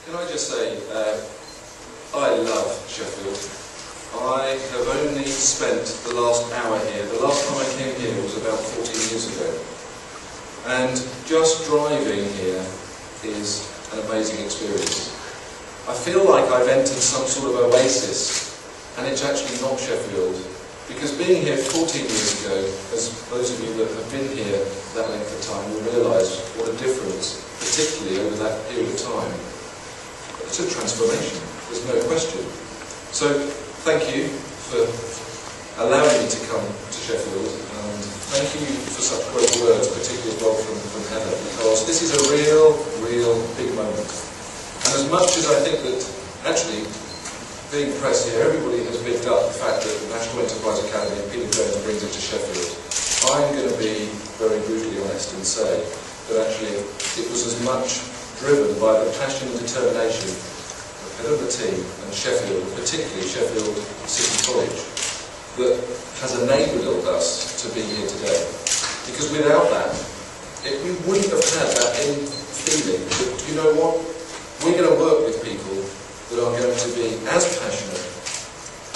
Can I just say, I love Sheffield. I have only spent the last hour here. The last time I came here was about 14 years ago. And just driving here is an amazing experience. I feel like I've entered some sort of oasis, and it's actually not Sheffield. Because being here 14 years ago, as those of you that have been here that length of time will realise what a difference, particularly over that period of time. It's a transformation, there's no question. So, thank you for allowing me to come to Sheffield, and thank you for such great words, particularly as well from Heather, because this is a real big moment. And as much as I think that, actually, being pressed here, everybody has picked up the fact that the National Enterprise Academy and Peter Jones brings it to Sheffield. I'm going to be very brutally honest and say that actually it was as much driven by the passion and determination of the head of the team and Sheffield, particularly Sheffield City College, that has enabled us to be here today. Because without that, we wouldn't have had that feeling that, you know what, we're going to work with people that are going to be as passionate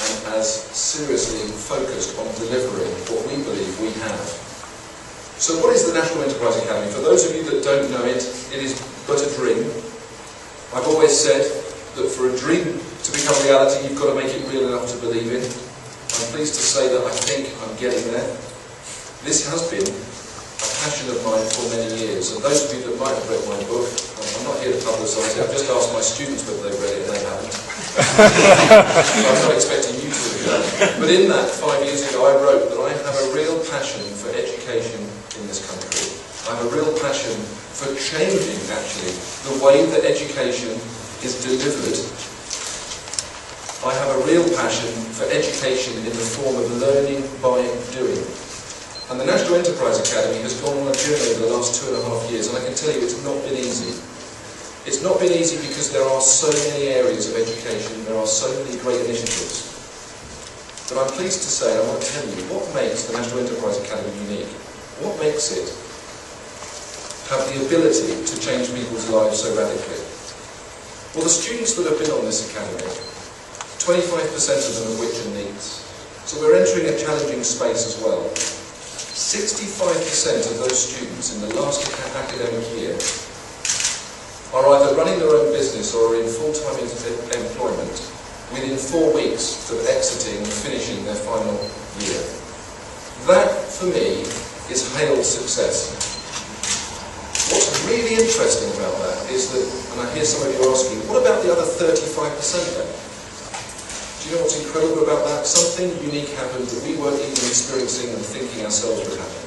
and as seriously focused on delivering what we believe we have. So what is the National Enterprise Academy? For those of you that don't know it, it is but a dream. I've always said that for a dream to become reality, you've got to make it real enough to believe in. I'm pleased to say that I think I'm getting there. This has been a passion of mine for many years, and those of you that might have read my book, I'm not here to publicise it, I've just asked my students whether they've read it and they haven't. So I'm not expecting you to do that. But in that, 5 years ago, I wrote that I have a real passion for education in this country. I have a real passion for changing, actually, the way that education is delivered. I have a real passion for education in the form of learning by doing. And the National Enterprise Academy has gone on a journey over the last 2.5 years, and I can tell you it's not been easy. It's not been easy because there are so many areas of education, there are so many great initiatives. But I'm pleased to say, I want to tell you, what makes the National Enterprise Academy unique? What makes it have the ability to change people's lives so radically? Well, the students that have been on this academy, 25% of them of which are NEETs. So we're entering a challenging space as well. 65% of those students in the last academic year are either running their own business or are in full-time employment within 4 weeks of exiting and finishing their final year. That, for me, is hailed success. What's really interesting about that is that, and I hear some of you asking, what about the other 35% then? Do you know what's incredible about that? Something unique happened that we weren't even experiencing and thinking ourselves would happen.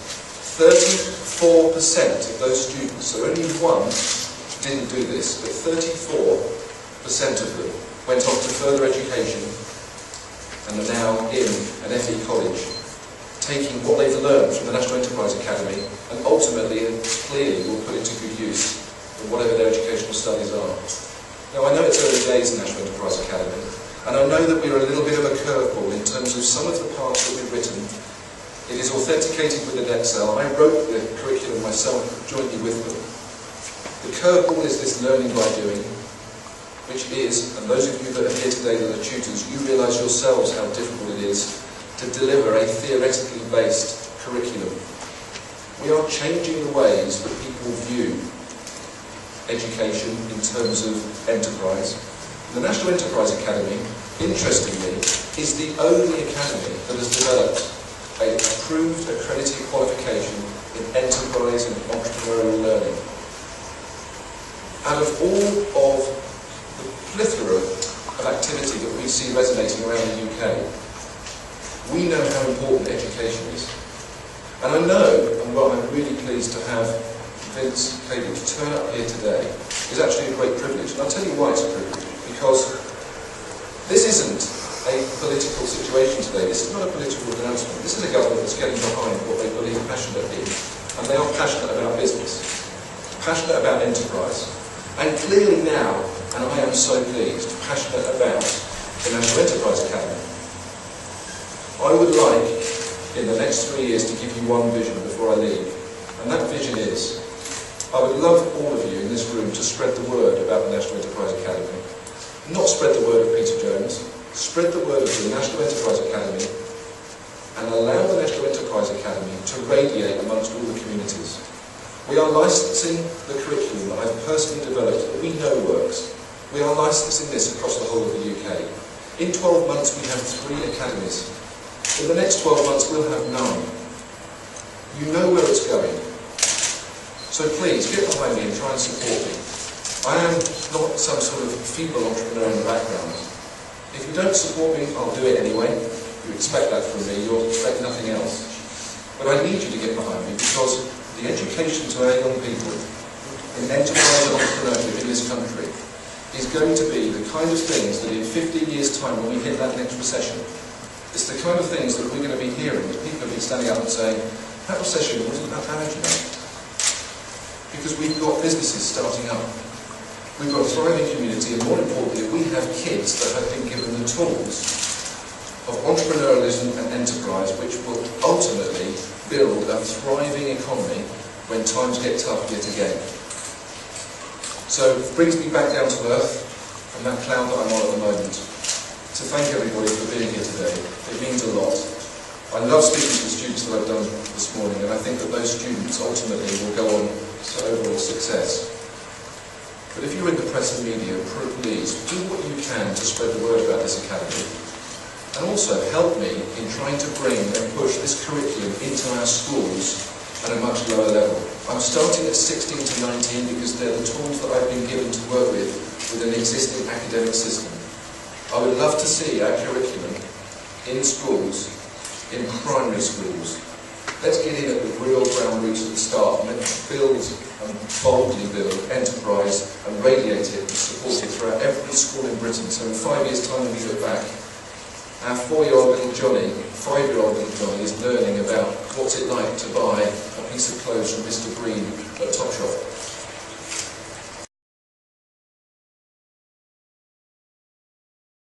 34% of those students, so only one didn't do this, but 34% of them went on to further education and are now in an FE college, taking what they've learned from the National Enterprise Academy and ultimately and clearly will put it to good use in whatever their educational studies are. Now I know it's early days in National Enterprise Academy, and I know that we're a little bit of a curveball in terms of some of the parts that we've written. It is authenticated with an Excel. I wrote the curriculum myself jointly with them. The curveball is this learning by doing, which is, and those of you that are here today that are tutors, you realise yourselves how difficult it is to deliver a theoretically based curriculum. We are changing the ways that people view education in terms of enterprise. The National Enterprise Academy, interestingly, is the only academy that has developed an approved accredited qualification in enterprise and entrepreneurial learning. Out of all of the plethora of activity that we see resonating around the UK, we know how important education is. And I know, and what I'm really pleased to have Vince Cable to turn up here today, is actually a great privilege. And I'll tell you why it's a privilege. Because this isn't a political situation today, this is not a political announcement, this is a government that's getting behind what they believe passionately in, and they are passionate about business, passionate about enterprise, and clearly now, and I am so pleased, passionate about the National Enterprise Academy. I would like, in the next 3 years, to give you one vision before I leave, and that vision is I would love all of you in this room to spread the word about the National Enterprise Academy. Not spread the word of Peter Jones, spread the word of the National Enterprise Academy and allow the National Enterprise Academy to radiate amongst all the communities. We are licensing the curriculum that I've personally developed that we know works. We are licensing this across the whole of the UK. In 12 months we have 3 academies. In the next 12 months we'll have 9. You know where it's going. So please, get behind me and try and support me. I am not some sort of feeble entrepreneur in the background. If you don't support me, I'll do it anyway. You expect that from me, you'll expect nothing else. But I need you to get behind me because the education to our young people in enterprise and entrepreneurship in this country is going to be the kind of things that in 15 years' time when we hit that next recession, it's the kind of things that we're going to be hearing, that people have been standing up and saying, that recession wasn't that bad, you know. Because we've got businesses starting up. We've got a thriving community, and more importantly, we have kids that have been given the tools of entrepreneurialism and enterprise, which will ultimately build a thriving economy when times get tough yet again. So it brings me back down to earth from that cloud that I'm on at the moment to thank everybody for being here today. It means a lot. I love speaking to the students that I've done this morning, and I think that those students ultimately will go on to overall success. But if you're in the press and media, please do what you can to spread the word about this academy, and also help me in trying to bring and push this curriculum into our schools at a much lower level. I'm starting at 16 to 19 because they're the tools that I've been given to work with an existing academic system. I would love to see our curriculum in schools, in primary schools. Let's get in at the real ground roots at the start and let's build and boldly build enterprise and radiate it and support it throughout every school in Britain. So in 5 years' time when we look back, our 4-year-old little Johnny, 5-year-old little Johnny is learning about what's it like to buy a piece of clothes from Mr. Green at Topshop.